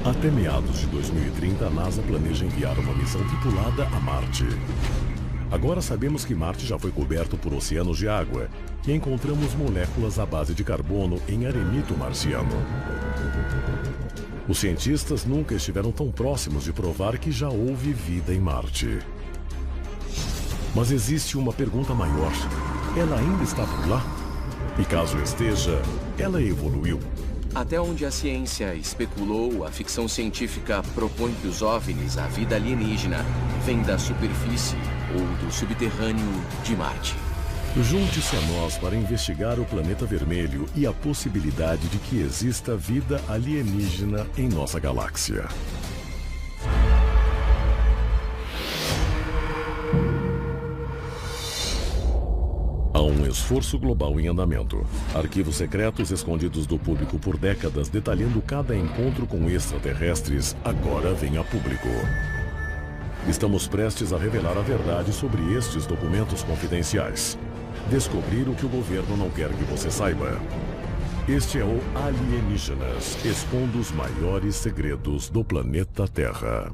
Até meados de 2030, a NASA planeja enviar uma missão tripulada a Marte. Agora sabemos que Marte já foi coberto por oceanos de água e encontramos moléculas à base de carbono em arenito marciano. Os cientistas nunca estiveram tão próximos de provar que já houve vida em Marte. Mas existe uma pergunta maior. Ela ainda está por lá? E caso esteja, ela evoluiu? Até onde a ciência especulou, a ficção científica propõe que os OVNIs, a vida alienígena, vem da superfície ou do subterrâneo de Marte. Junte-se a nós para investigar o planeta vermelho e a possibilidade de que exista vida alienígena em nossa galáxia. Há um esforço global em andamento. Arquivos secretos escondidos do público por décadas detalhando cada encontro com extraterrestres agora vêm a público. Estamos prestes a revelar a verdade sobre estes documentos confidenciais. Descobrir o que o governo não quer que você saiba. Este é o Alienígenas, expondo os maiores segredos do planeta Terra.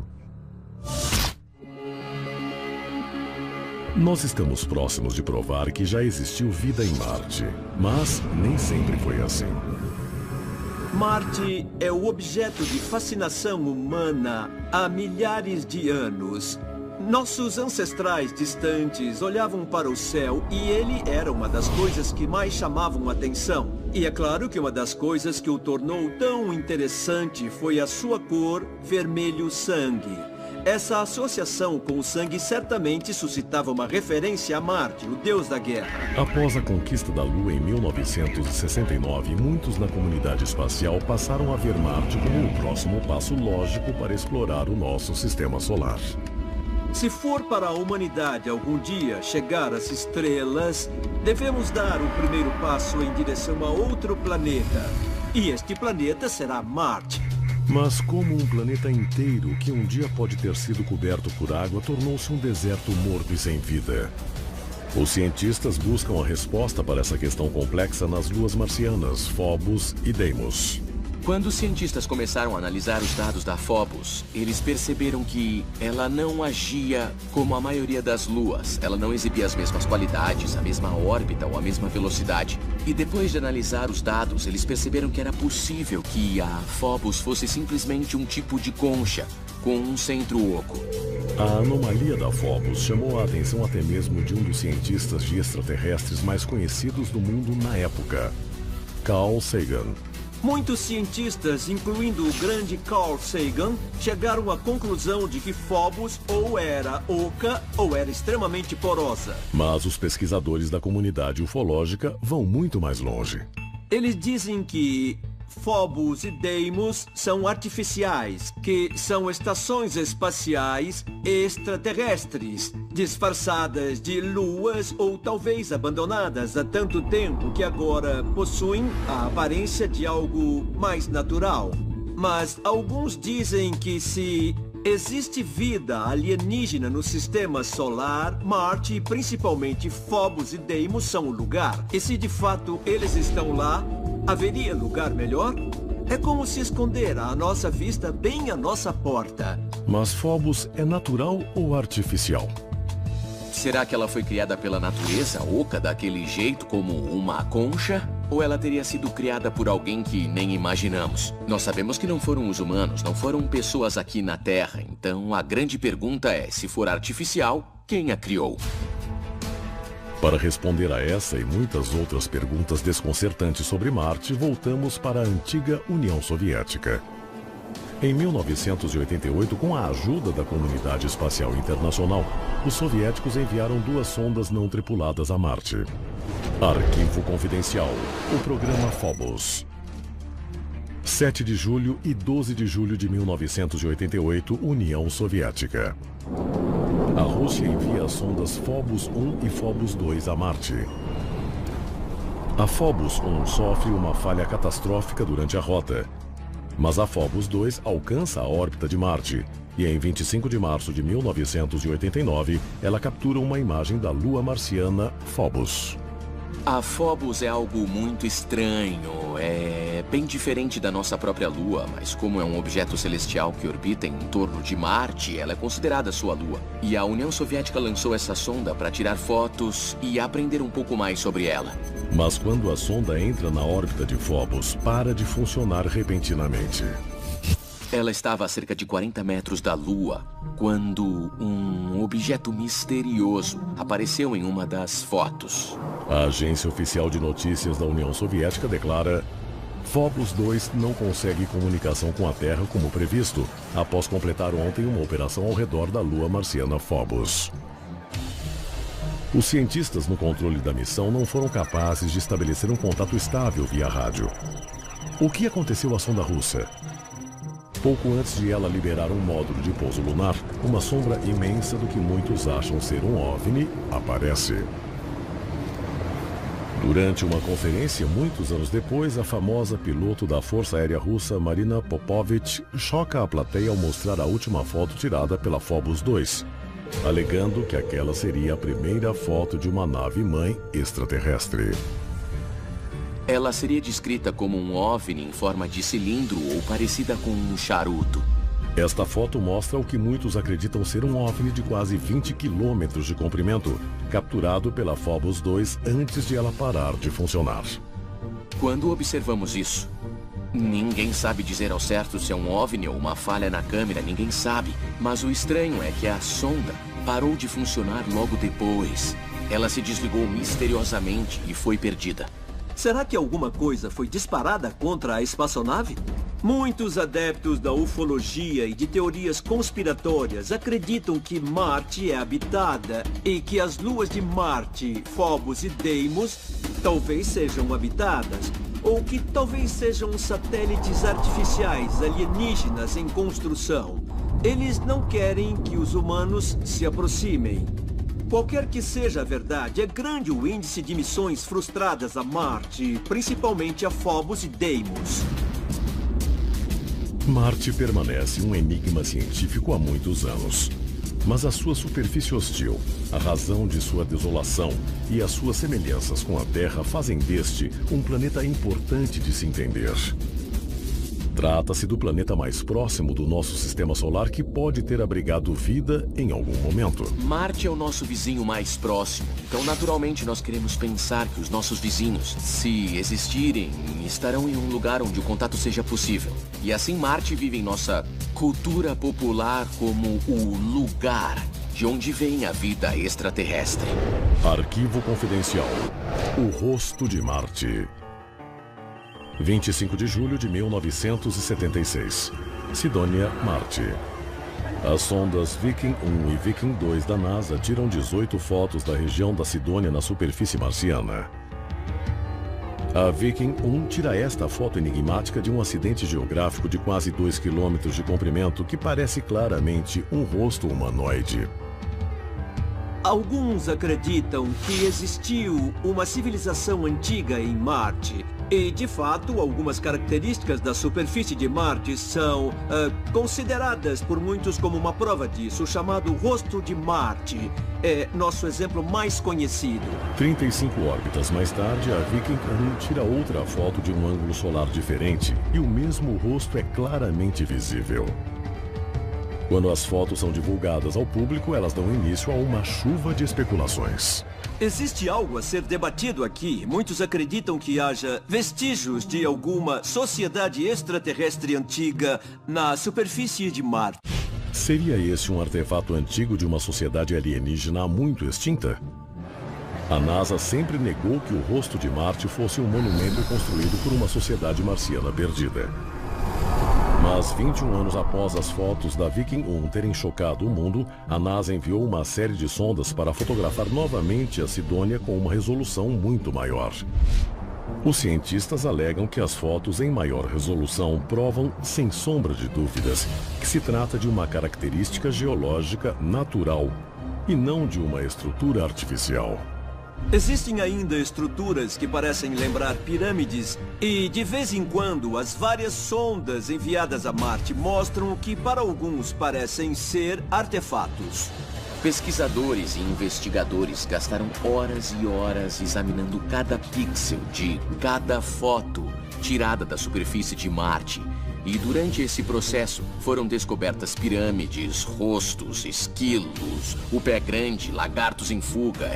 Nós estamos próximos de provar que já existiu vida em Marte, mas nem sempre foi assim. Marte é o objeto de fascinação humana há milhares de anos. Nossos ancestrais distantes olhavam para o céu e ele era uma das coisas que mais chamavam atenção. E é claro que uma das coisas que o tornou tão interessante foi a sua cor vermelho-sangue. Essa associação com o sangue certamente suscitava uma referência a Marte, o deus da guerra. Após a conquista da Lua em 1969, muitos na comunidade espacial passaram a ver Marte como o próximo passo lógico para explorar o nosso sistema solar. Se for para a humanidade algum dia chegar às estrelas, devemos dar o primeiro passo em direção a outro planeta. E este planeta será Marte. Mas como um planeta inteiro que um dia pode ter sido coberto por água tornou-se um deserto morto e sem vida? Os cientistas buscam a resposta para essa questão complexa nas luas marcianas, Phobos e Deimos. Quando os cientistas começaram a analisar os dados da Phobos, eles perceberam que ela não agia como a maioria das luas. Ela não exibia as mesmas qualidades, a mesma órbita ou a mesma velocidade. E depois de analisar os dados, eles perceberam que era possível que a Phobos fosse simplesmente um tipo de concha, com um centro oco. A anomalia da Phobos chamou a atenção até mesmo de um dos cientistas de extraterrestres mais conhecidos do mundo na época, Carl Sagan. Muitos cientistas, incluindo o grande Carl Sagan, chegaram à conclusão de que Phobos ou era oca ou era extremamente porosa. Mas os pesquisadores da comunidade ufológica vão muito mais longe. Eles dizem que Phobos e Deimos são artificiais, que são estações espaciais extraterrestres, disfarçadas de luas ou talvez abandonadas há tanto tempo que agora possuem a aparência de algo mais natural. Mas alguns dizem que se existe vida alienígena no sistema solar, Marte e principalmente Phobos e Deimos são o lugar. E se de fato eles estão lá, haveria lugar melhor? É como se esconder à nossa vista bem à nossa porta. Mas Phobos é natural ou artificial? Será que ela foi criada pela natureza, oca daquele jeito, como uma concha? Ou ela teria sido criada por alguém que nem imaginamos? Nós sabemos que não foram os humanos, não foram pessoas aqui na Terra. Então a grande pergunta é, se for artificial, quem a criou? Para responder a essa e muitas outras perguntas desconcertantes sobre Marte, voltamos para a antiga União Soviética. Em 1988, com a ajuda da Comunidade Espacial Internacional, os soviéticos enviaram 2 sondas não tripuladas a Marte. Arquivo Confidencial, o programa Phobos. 7 de julho e 12 de julho de 1988, União Soviética. A Rússia envia as sondas Phobos 1 e Phobos 2 a Marte. A Phobos 1 sofre uma falha catastrófica durante a rota, mas a Phobos 2 alcança a órbita de Marte e em 25 de março de 1989 ela captura uma imagem da lua marciana Phobos. A Phobos é algo muito estranho, é bem diferente da nossa própria Lua, mas como é um objeto celestial que orbita em torno de Marte, ela é considerada sua Lua. E a União Soviética lançou essa sonda para tirar fotos e aprender um pouco mais sobre ela. Mas quando a sonda entra na órbita de Phobos, para de funcionar repentinamente. Ela estava a cerca de 40 metros da Lua, quando um objeto misterioso apareceu em uma das fotos. A agência oficial de notícias da União Soviética declara: Phobos 2 não consegue comunicação com a Terra como previsto, após completar ontem uma operação ao redor da lua marciana Phobos. Os cientistas no controle da missão não foram capazes de estabelecer um contato estável via rádio. O que aconteceu à sonda russa? Pouco antes de ela liberar um módulo de pouso lunar, uma sombra imensa do que muitos acham ser um OVNI aparece. Durante uma conferência, muitos anos depois, a famosa piloto da Força Aérea Russa, Marina Popovich, choca a plateia ao mostrar a última foto tirada pela Phobos 2, alegando que aquela seria a primeira foto de uma nave-mãe extraterrestre. Ela seria descrita como um OVNI em forma de cilindro ou parecida com um charuto. Esta foto mostra o que muitos acreditam ser um OVNI de quase 20 quilômetros de comprimento, capturado pela Phobos 2 antes de ela parar de funcionar. Quando observamos isso, ninguém sabe dizer ao certo se é um OVNI ou uma falha na câmera, ninguém sabe. Mas o estranho é que a sonda parou de funcionar logo depois. Ela se desligou misteriosamente e foi perdida. Será que alguma coisa foi disparada contra a espaçonave? Muitos adeptos da ufologia e de teorias conspiratórias acreditam que Marte é habitada e que as luas de Marte, Phobos e Deimos talvez sejam habitadas, ou que talvez sejam satélites artificiais alienígenas em construção. Eles não querem que os humanos se aproximem. Qualquer que seja a verdade, é grande o índice de missões frustradas a Marte, principalmente a Phobos e Deimos. Marte permanece um enigma científico há muitos anos. Mas a sua superfície hostil, a razão de sua desolação e as suas semelhanças com a Terra fazem deste um planeta importante de se entender. Trata-se do planeta mais próximo do nosso sistema solar que pode ter abrigado vida em algum momento. Marte é o nosso vizinho mais próximo, então naturalmente nós queremos pensar que os nossos vizinhos, se existirem, estarão em um lugar onde o contato seja possível. E assim Marte vive em nossa cultura popular como o lugar de onde vem a vida extraterrestre. Arquivo confidencial. O rosto de Marte. 25 de julho de 1976. Sidônia, Marte. As sondas Viking 1 e Viking 2 da NASA tiram 18 fotos da região da Sidônia na superfície marciana. A Viking 1 tira esta foto enigmática de um acidente geográfico de quase 2 quilômetros de comprimento que parece claramente um rosto humanoide. Alguns acreditam que existiu uma civilização antiga em Marte. E, de fato, algumas características da superfície de Marte são consideradas por muitos como uma prova disso. O chamado rosto de Marte é nosso exemplo mais conhecido. 35 órbitas mais tarde, a Viking 1 tira outra foto de um ângulo solar diferente e o mesmo rosto é claramente visível. Quando as fotos são divulgadas ao público, elas dão início a uma chuva de especulações. Existe algo a ser debatido aqui. Muitos acreditam que haja vestígios de alguma sociedade extraterrestre antiga na superfície de Marte. Seria esse um artefato antigo de uma sociedade alienígena muito extinta? A NASA sempre negou que o rosto de Marte fosse um monumento construído por uma sociedade marciana perdida. Mas 21 anos após as fotos da Viking 1 terem chocado o mundo, a NASA enviou uma série de sondas para fotografar novamente a Sidônia com uma resolução muito maior. Os cientistas alegam que as fotos em maior resolução provam, sem sombra de dúvidas, que se trata de uma característica geológica natural e não de uma estrutura artificial. Existem ainda estruturas que parecem lembrar pirâmides e, de vez em quando, as várias sondas enviadas a Marte mostram o que para alguns parecem ser artefatos. Pesquisadores e investigadores gastaram horas e horas examinando cada pixel de cada foto tirada da superfície de Marte. E durante esse processo foram descobertas pirâmides, rostos, esquilos, o pé grande, lagartos em fuga,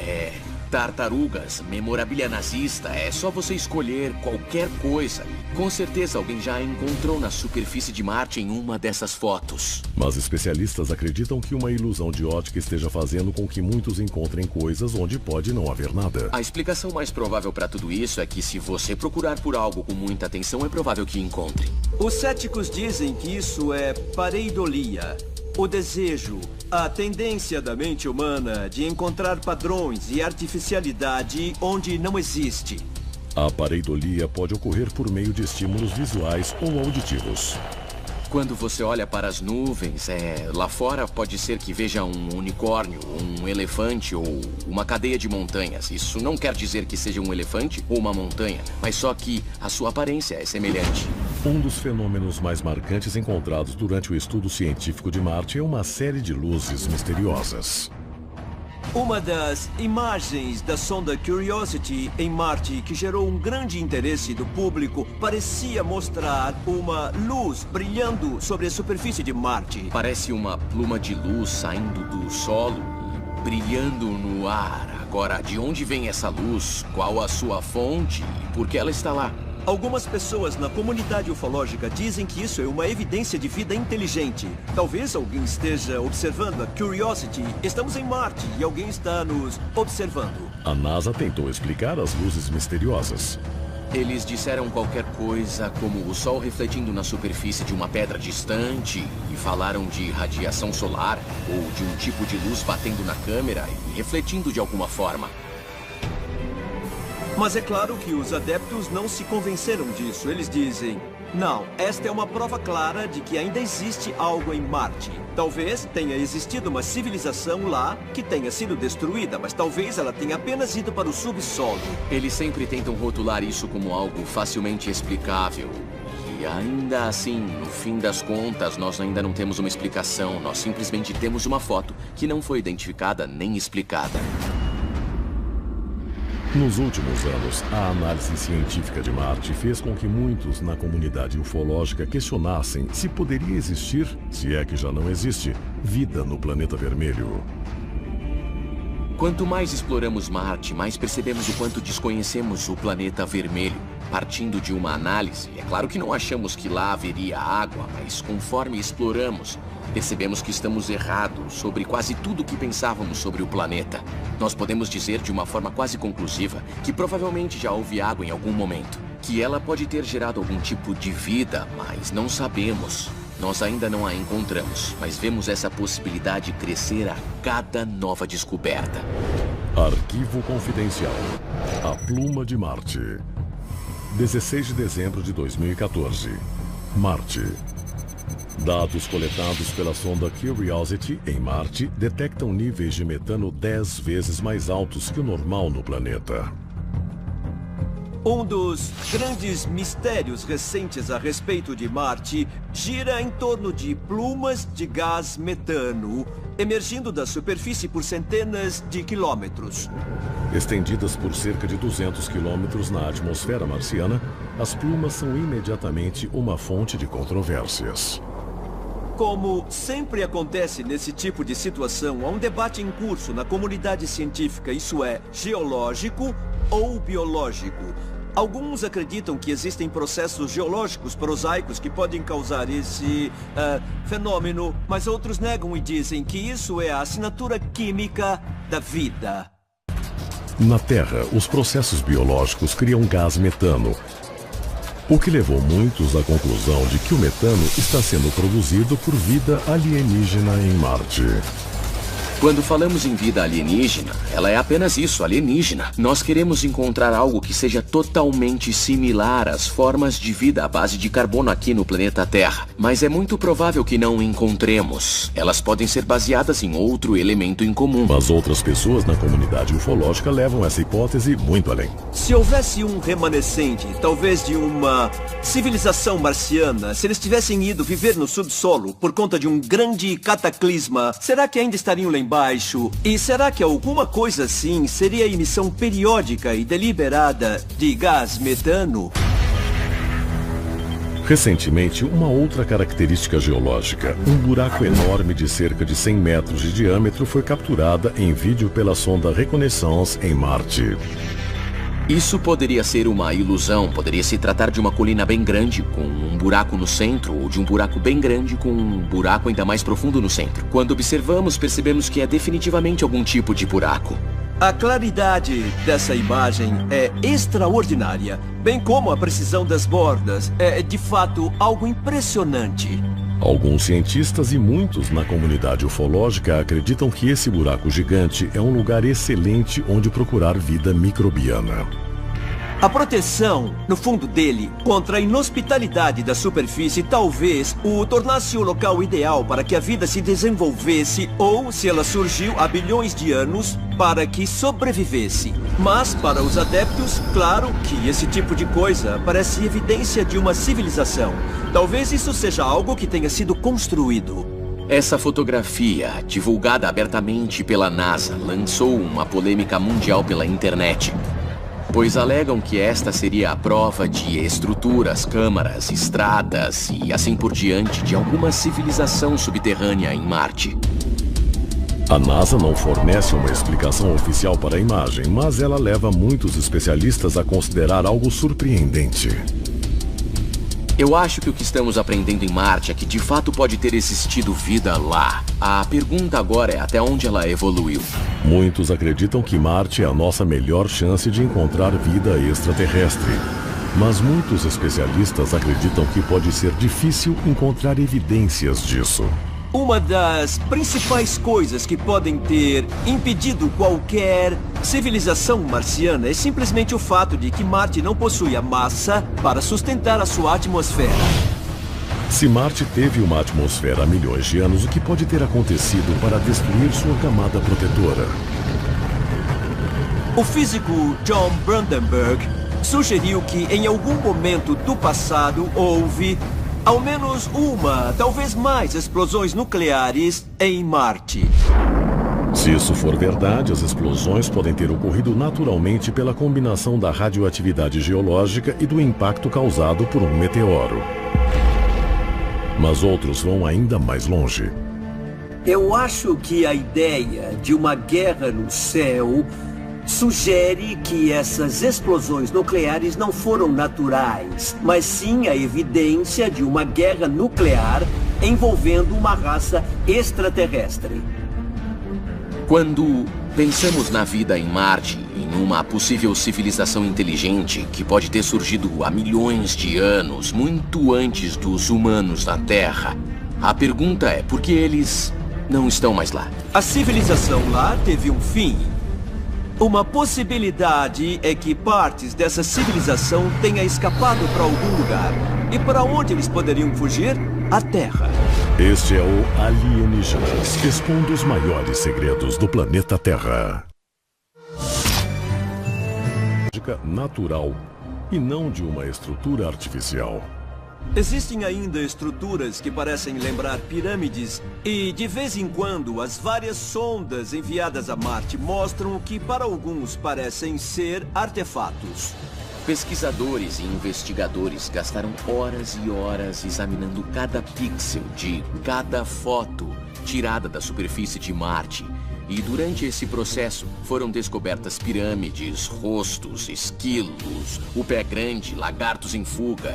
tartarugas, memorabilia nazista. É só você escolher qualquer coisa. Com certeza alguém já a encontrou na superfície de Marte em uma dessas fotos. Mas especialistas acreditam que uma ilusão de ótica esteja fazendo com que muitos encontrem coisas onde pode não haver nada. A explicação mais provável para tudo isso é que se você procurar por algo com muita atenção, é provável que encontre. Os céticos dizem que isso é pareidolia. O desejo, a tendência da mente humana de encontrar padrões e artificialidade onde não existe. A pareidolia pode ocorrer por meio de estímulos visuais ou auditivos. Quando você olha para as nuvens, lá fora pode ser que veja um unicórnio, um elefante ou uma cadeia de montanhas. Isso não quer dizer que seja um elefante ou uma montanha, mas só que a sua aparência é semelhante. Um dos fenômenos mais marcantes encontrados durante o estudo científico de Marte é uma série de luzes misteriosas. Uma das imagens da sonda Curiosity em Marte que gerou um grande interesse do público parecia mostrar uma luz brilhando sobre a superfície de Marte. Parece uma pluma de luz saindo do solo e brilhando no ar. Agora, de onde vem essa luz? Qual a sua fonte? E por que ela está lá? Algumas pessoas na comunidade ufológica dizem que isso é uma evidência de vida inteligente. Talvez alguém esteja observando a Curiosity. Estamos em Marte e alguém está nos observando. A NASA tentou explicar as luzes misteriosas. Eles disseram qualquer coisa como o Sol refletindo na superfície de uma pedra distante e falaram de radiação solar ou de um tipo de luz batendo na câmera e refletindo de alguma forma. Mas é claro que os adeptos não se convenceram disso. Eles dizem, não, esta é uma prova clara de que ainda existe algo em Marte. Talvez tenha existido uma civilização lá que tenha sido destruída, mas talvez ela tenha apenas ido para o subsolo. Eles sempre tentam rotular isso como algo facilmente explicável. E ainda assim, no fim das contas, nós ainda não temos uma explicação. Nós simplesmente temos uma foto que não foi identificada nem explicada. Nos últimos anos, a análise científica de Marte fez com que muitos na comunidade ufológica questionassem se poderia existir, se é que já não existe, vida no planeta vermelho. Quanto mais exploramos Marte, mais percebemos o quanto desconhecemos o planeta vermelho. Partindo de uma análise, é claro que não achamos que lá haveria água, mas conforme exploramos, percebemos que estamos errados sobre quase tudo que pensávamos sobre o planeta. Nós podemos dizer de uma forma quase conclusiva que provavelmente já houve água em algum momento. Que ela pode ter gerado algum tipo de vida, mas não sabemos. Nós ainda não a encontramos, mas vemos essa possibilidade crescer a cada nova descoberta. Arquivo confidencial. A Pluma de Marte. 16 de dezembro de 2014. Marte. Dados coletados pela sonda Curiosity em Marte detectam níveis de metano 10 vezes mais altos que o normal no planeta. Um dos grandes mistérios recentes a respeito de Marte gira em torno de plumas de gás metano emergindo da superfície por centenas de quilômetros. Estendidas por cerca de 200 quilômetros na atmosfera marciana, as plumas são imediatamente uma fonte de controvérsias. Como sempre acontece nesse tipo de situação, há um debate em curso na comunidade científica, isso é, geológico ou biológico. Alguns acreditam que existem processos geológicos prosaicos que podem causar esse fenômeno, mas outros negam e dizem que isso é a assinatura química da vida. Na Terra, os processos biológicos criam gás metano, o que levou muitos à conclusão de que o metano está sendo produzido por vida alienígena em Marte. Quando falamos em vida alienígena, ela é apenas isso, alienígena. Nós queremos encontrar algo que seja totalmente similar às formas de vida à base de carbono aqui no planeta Terra. Mas é muito provável que não encontremos. Elas podem ser baseadas em outro elemento em comum. Mas outras pessoas na comunidade ufológica levam essa hipótese muito além. Se houvesse um remanescente, talvez de uma civilização marciana, se eles tivessem ido viver no subsolo por conta de um grande cataclisma, será que ainda estariam lembrando embaixo. E será que alguma coisa assim seria a emissão periódica e deliberada de gás metano? Recentemente, uma outra característica geológica, um buraco enorme de cerca de 100 metros de diâmetro, foi capturada em vídeo pela sonda Reconnaissance em Marte. Isso poderia ser uma ilusão, poderia se tratar de uma colina bem grande, com um buraco no centro, ou de um buraco bem grande com um buraco ainda mais profundo no centro. Quando observamos, percebemos que é definitivamente algum tipo de buraco. A claridade dessa imagem é extraordinária, bem como a precisão das bordas. É, de fato, algo impressionante. Alguns cientistas e muitos na comunidade ufológica acreditam que esse buraco gigante é um lugar excelente onde procurar vida microbiana. A proteção, no fundo dele, contra a inhospitalidade da superfície talvez o tornasse o local ideal para que a vida se desenvolvesse ou, se ela surgiu há bilhões de anos, para que sobrevivesse. Mas, para os adeptos, claro que esse tipo de coisa parece evidência de uma civilização. Talvez isso seja algo que tenha sido construído. Essa fotografia, divulgada abertamente pela NASA, lançou uma polêmica mundial pela internet, pois alegam que esta seria a prova de estruturas, câmaras, estradas e assim por diante de alguma civilização subterrânea em Marte. A NASA não fornece uma explicação oficial para a imagem, mas ela leva muitos especialistas a considerar algo surpreendente. Eu acho que o que estamos aprendendo em Marte é que de fato pode ter existido vida lá. A pergunta agora é até onde ela evoluiu. Muitos acreditam que Marte é a nossa melhor chance de encontrar vida extraterrestre. Mas muitos especialistas acreditam que pode ser difícil encontrar evidências disso. Uma das principais coisas que podem ter impedido qualquer civilização marciana é simplesmente o fato de que Marte não possui a massa para sustentar a sua atmosfera. Se Marte teve uma atmosfera há milhões de anos, o que pode ter acontecido para destruir sua camada protetora? O físico John Brandenburg sugeriu que em algum momento do passado houve ao menos uma, talvez mais, explosões nucleares em Marte. Se isso for verdade, as explosões podem ter ocorrido naturalmente pela combinação da radioatividade geológica e do impacto causado por um meteoro. Mas outros vão ainda mais longe. Eu acho que a ideia de uma guerra no céu sugere que essas explosões nucleares não foram naturais, mas sim a evidência de uma guerra nuclear envolvendo uma raça extraterrestre. Quando pensamos na vida em Marte, em uma possível civilização inteligente que pode ter surgido há milhões de anos, muito antes dos humanos na Terra, a pergunta é por que eles não estão mais lá? A civilização lá teve um fim. Uma possibilidade é que partes dessa civilização tenha escapado para algum lugar. E para onde eles poderiam fugir? A Terra. Este é o Alienígenas, expondo os maiores segredos do planeta Terra. Natural e não de uma estrutura artificial. Existem ainda estruturas que parecem lembrar pirâmides e, de vez em quando, as várias sondas enviadas a Marte mostram o que para alguns parecem ser artefatos. Pesquisadores e investigadores gastaram horas e horas examinando cada pixel de cada foto tirada da superfície de Marte. E durante esse processo foram descobertas pirâmides, rostos, esquilos, o pé grande, lagartos em fuga,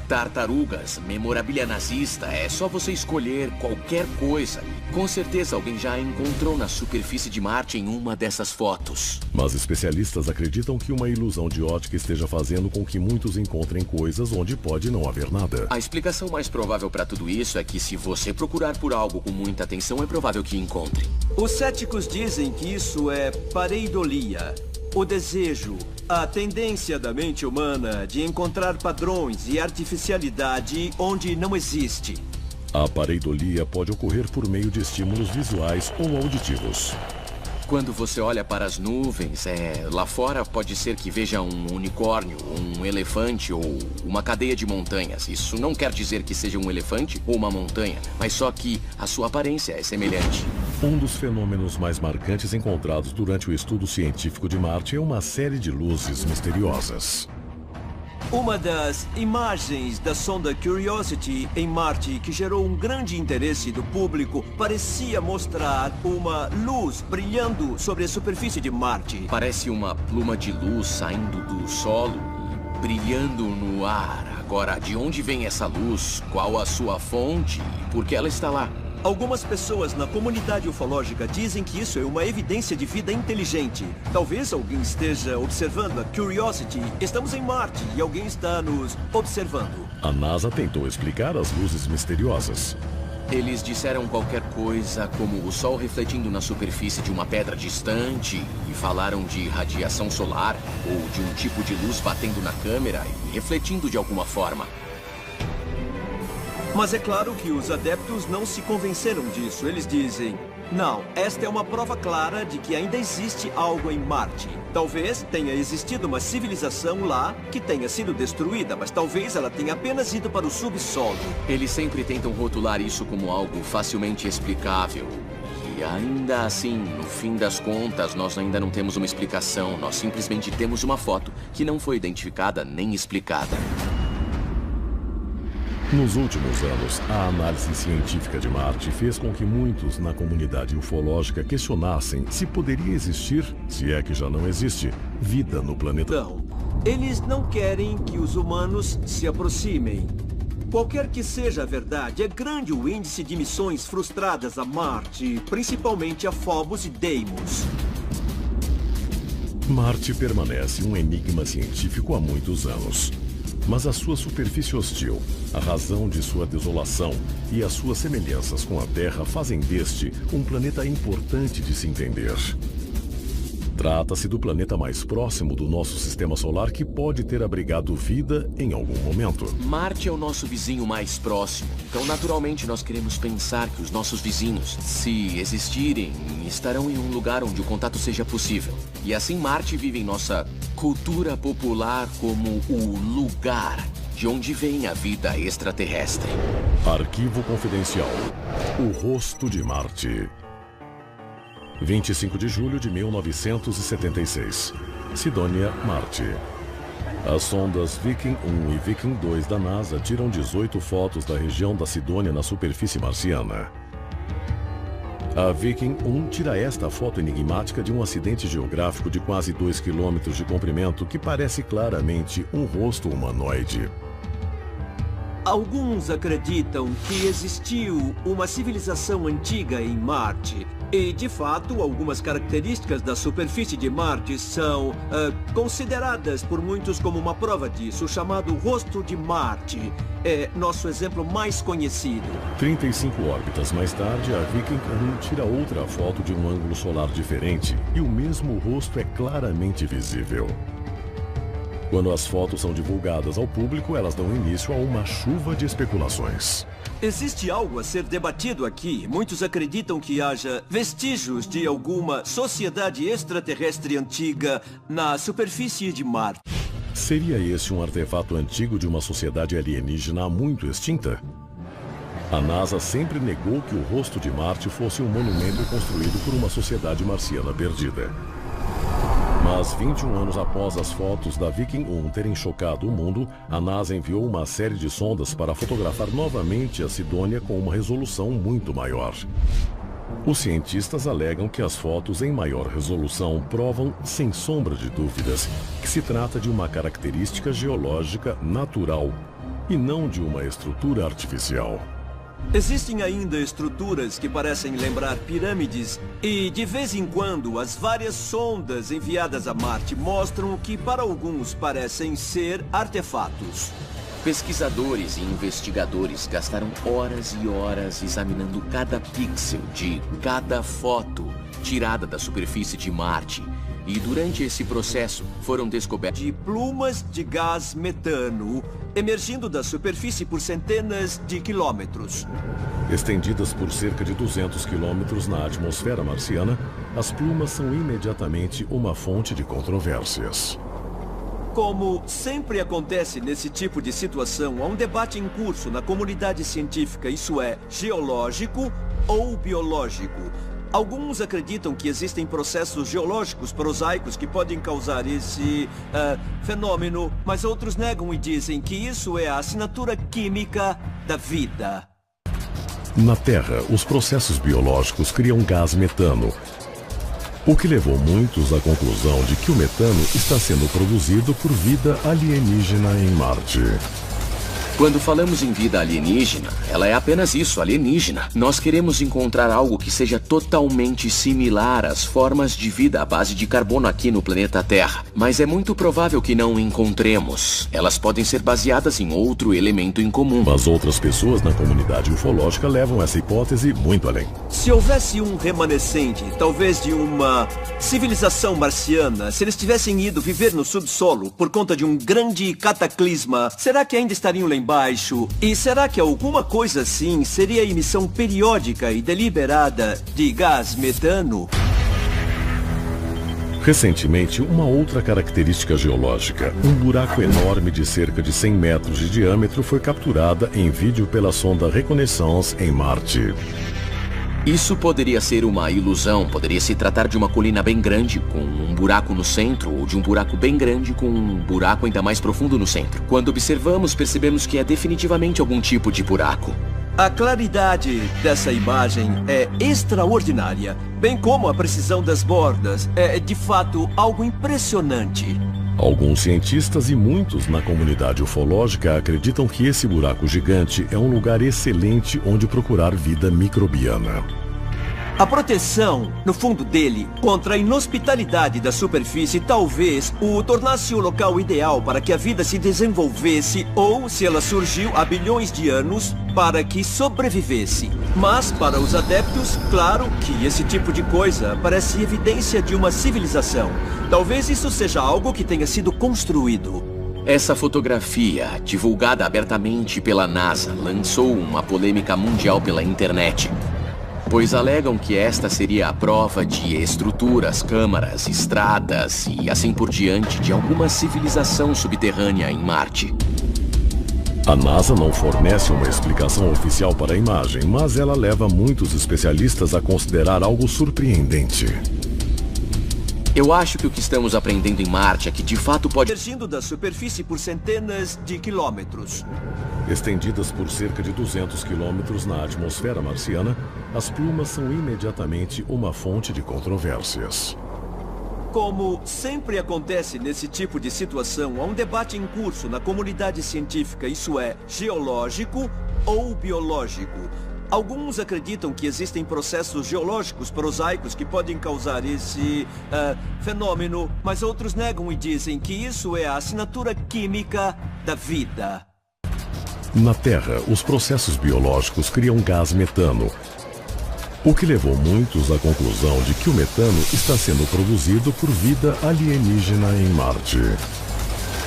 tartarugas, memorabilia nazista. É só você escolher qualquer coisa. Com certeza alguém já a encontrou na superfície de Marte em uma dessas fotos. Mas especialistas acreditam que uma ilusão de ótica esteja fazendo com que muitos encontrem coisas onde pode não haver nada. A explicação mais provável para tudo isso é que se você procurar por algo com muita atenção, é provável que encontre. Os céticos dizem que isso é pareidolia. O desejo, a tendência da mente humana de encontrar padrões e artificialidade onde não existe. A pareidolia pode ocorrer por meio de estímulos visuais ou auditivos. Quando você olha para as nuvens, lá fora pode ser que veja um unicórnio, um elefante ou uma cadeia de montanhas. Isso não quer dizer que seja um elefante ou uma montanha, mas só que a sua aparência é semelhante. Um dos fenômenos mais marcantes encontrados durante o estudo científico de Marte é uma série de luzes misteriosas. Uma das imagens da sonda Curiosity em Marte que gerou um grande interesse do público parecia mostrar uma luz brilhando sobre a superfície de Marte. Parece uma pluma de luz saindo do solo e brilhando no ar. Agora, de onde vem essa luz? Qual a sua fonte? E por que ela está lá? Algumas pessoas na comunidade ufológica dizem que isso é uma evidência de vida inteligente. Talvez alguém esteja observando a Curiosity. Estamos em Marte e alguém está nos observando. A NASA tentou explicar as luzes misteriosas. Eles disseram qualquer coisa como o Sol refletindo na superfície de uma pedra distante e falaram de radiação solar ou de um tipo de luz batendo na câmera e refletindo de alguma forma. Mas é claro que os adeptos não se convenceram disso. Eles dizem, não, esta é uma prova clara de que ainda existe algo em Marte. Talvez tenha existido uma civilização lá que tenha sido destruída, mas talvez ela tenha apenas ido para o subsolo. Eles sempre tentam rotular isso como algo facilmente explicável. E ainda assim, no fim das contas, nós ainda não temos uma explicação. Nós simplesmente temos uma foto que não foi identificada nem explicada. Nos últimos anos, a análise científica de Marte fez com que muitos na comunidade ufológica questionassem se poderia existir, se é que já não existe, vida no planeta. Então, eles não querem que os humanos se aproximem. Qualquer que seja a verdade, é grande o índice de missões frustradas a Marte, principalmente a Phobos e Deimos. Marte permanece um enigma científico há muitos anos. Mas a sua superfície hostil, a razão de sua desolação e as suas semelhanças com a Terra fazem deste um planeta importante de se entender. Trata-se do planeta mais próximo do nosso sistema solar que pode ter abrigado vida em algum momento. Marte é o nosso vizinho mais próximo. Então, naturalmente, nós queremos pensar que os nossos vizinhos, se existirem, estarão em um lugar onde o contato seja possível. E assim, Marte vive em nossa cultura popular como o lugar de onde vem a vida extraterrestre. Arquivo confidencial. O rosto de Marte. 25 de julho de 1976. Sidônia, Marte. As sondas Viking 1 e Viking 2 da NASA tiram 18 fotos da região da Sidônia na superfície marciana. A Viking 1 tira esta foto enigmática de um acidente geográfico de quase 2 quilômetros de comprimento que parece claramente um rosto humanoide. Alguns acreditam que existiu uma civilização antiga em Marte. E, de fato, algumas características da superfície de Marte são consideradas por muitos como uma prova disso. O chamado rosto de Marte é nosso exemplo mais conhecido. 35 órbitas mais tarde, a Viking 1 tira outra foto de um ângulo solar diferente e o mesmo rosto é claramente visível. Quando as fotos são divulgadas ao público, elas dão início a uma chuva de especulações. Existe algo a ser debatido aqui. Muitos acreditam que haja vestígios de alguma sociedade extraterrestre antiga na superfície de Marte. Seria esse um artefato antigo de uma sociedade alienígena muito extinta? A NASA sempre negou que o rosto de Marte fosse um monumento construído por uma sociedade marciana perdida. Mas 21 anos após as fotos da Viking 1 terem chocado o mundo, a NASA enviou uma série de sondas para fotografar novamente a Sidônia com uma resolução muito maior. Os cientistas alegam que as fotos em maior resolução provam, sem sombra de dúvidas, que se trata de uma característica geológica natural e não de uma estrutura artificial. Existem ainda estruturas que parecem lembrar pirâmides e, de vez em quando, as várias sondas enviadas a Marte mostram o que para alguns parecem ser artefatos. Pesquisadores e investigadores gastaram horas e horas examinando cada pixel de cada foto tirada da superfície de Marte. E durante esse processo foram descobertos de plumas de gás metano emergindo da superfície por centenas de quilômetros. Estendidas por cerca de 200 quilômetros na atmosfera marciana, as plumas são imediatamente uma fonte de controvérsias. Como sempre acontece nesse tipo de situação, há um debate em curso na comunidade científica, isso é, geológico ou biológico. Alguns acreditam que existem processos geológicos prosaicos que podem causar esse fenômeno, mas outros negam e dizem que isso é a assinatura química da vida. Na Terra, os processos biológicos criam gás metano, o que levou muitos à conclusão de que o metano está sendo produzido por vida alienígena em Marte. Quando falamos em vida alienígena, ela é apenas isso, alienígena. Nós queremos encontrar algo que seja totalmente similar às formas de vida à base de carbono aqui no planeta Terra. Mas é muito provável que não encontremos. Elas podem ser baseadas em outro elemento em comum. Mas outras pessoas na comunidade ufológica levam essa hipótese muito além. Se houvesse um remanescente, talvez de uma civilização marciana, se eles tivessem ido viver no subsolo por conta de um grande cataclisma, será que ainda estariam lá embaixo? E será que alguma coisa assim seria a emissão periódica e deliberada de gás metano? Recentemente, uma outra característica geológica, um buraco enorme de cerca de 100 metros de diâmetro, foi capturada em vídeo pela sonda Reconnaissance em Marte. Isso poderia ser uma ilusão, poderia se tratar de uma colina bem grande, com um buraco no centro, ou de um buraco bem grande com um buraco ainda mais profundo no centro. Quando observamos, percebemos que é definitivamente algum tipo de buraco. A claridade dessa imagem é extraordinária, bem como a precisão das bordas. É de fato algo impressionante. Alguns cientistas e muitos na comunidade ufológica acreditam que esse buraco gigante é um lugar excelente onde procurar vida microbiana. A proteção, no fundo dele, contra a inhospitalidade da superfície talvez o tornasse o local ideal para que a vida se desenvolvesse ou, se ela surgiu há bilhões de anos, para que sobrevivesse. Mas, para os adeptos, claro que esse tipo de coisa parece evidência de uma civilização. Talvez isso seja algo que tenha sido construído. Essa fotografia, divulgada abertamente pela NASA, lançou uma polêmica mundial pela internet, pois alegam que esta seria a prova de estruturas, câmaras, estradas e assim por diante de alguma civilização subterrânea em Marte. A NASA não fornece uma explicação oficial para a imagem, mas ela leva muitos especialistas a considerar algo surpreendente. Eu acho que o que estamos aprendendo em Marte é que de fato pode... Emergindo da superfície por centenas de quilômetros. Estendidas por cerca de 200 quilômetros na atmosfera marciana, as plumas são imediatamente uma fonte de controvérsias. Como sempre acontece nesse tipo de situação, há um debate em curso na comunidade científica, isso é, geológico ou biológico. Alguns acreditam que existem processos geológicos prosaicos que podem causar esse fenômeno, mas outros negam e dizem que isso é a assinatura química da vida. Na Terra, os processos biológicos criam gás metano, o que levou muitos à conclusão de que o metano está sendo produzido por vida alienígena em Marte.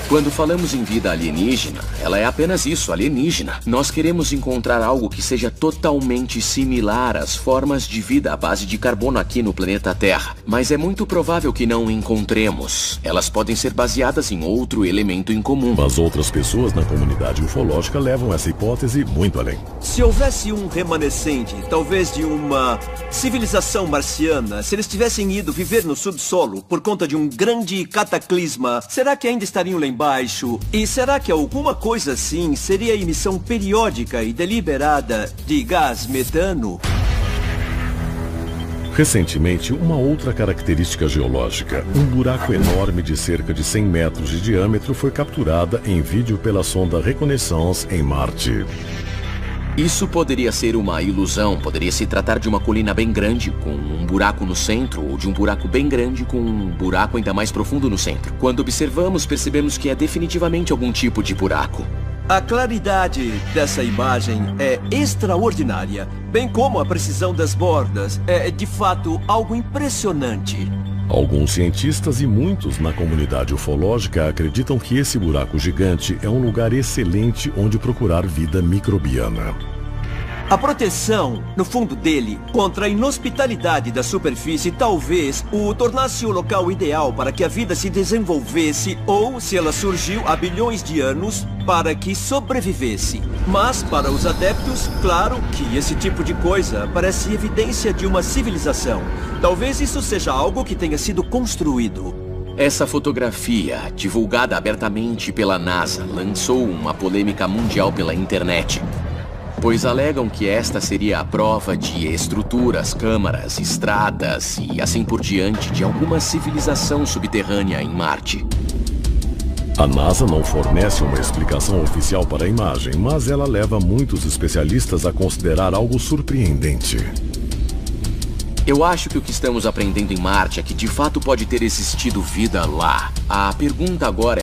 Quando falamos em vida alienígena, ela é apenas isso, alienígena. Nós queremos encontrar algo que seja totalmente similar às formas de vida à base de carbono aqui no planeta Terra. Mas é muito provável que não encontremos. Elas podem ser baseadas em outro elemento em comum. Mas outras pessoas na comunidade ufológica levam essa hipótese muito além. Se houvesse um remanescente, talvez de uma civilização marciana, se eles tivessem ido viver no subsolo por conta de um grande cataclisma, será que ainda estariam lá embaixo? E será que alguma coisa assim seria a emissão periódica e deliberada de gás metano? Recentemente, uma outra característica geológica, um buraco enorme de cerca de 100 metros de diâmetro, foi capturada em vídeo pela sonda Reconnaissance em Marte. Isso poderia ser uma ilusão, poderia se tratar de uma colina bem grande, com um buraco no centro, ou de um buraco bem grande com um buraco ainda mais profundo no centro. Quando observamos, percebemos que é definitivamente algum tipo de buraco. A claridade dessa imagem é extraordinária, bem como a precisão das bordas. É de fato algo impressionante. Alguns cientistas e muitos na comunidade ufológica acreditam que esse buraco gigante é um lugar excelente onde procurar vida microbiana. A proteção, no fundo dele, contra a inhospitalidade da superfície talvez o tornasse o local ideal para que a vida se desenvolvesse ou, se ela surgiu há bilhões de anos, para que sobrevivesse. Mas, para os adeptos, claro que esse tipo de coisa parece evidência de uma civilização. Talvez isso seja algo que tenha sido construído. Essa fotografia, divulgada abertamente pela NASA, lançou uma polêmica mundial pela internet, pois alegam que esta seria a prova de estruturas, câmaras, estradas e assim por diante de alguma civilização subterrânea em Marte. A NASA não fornece uma explicação oficial para a imagem, mas ela leva muitos especialistas a considerar algo surpreendente. Eu acho que o que estamos aprendendo em Marte é que de fato pode ter existido vida lá. A pergunta agora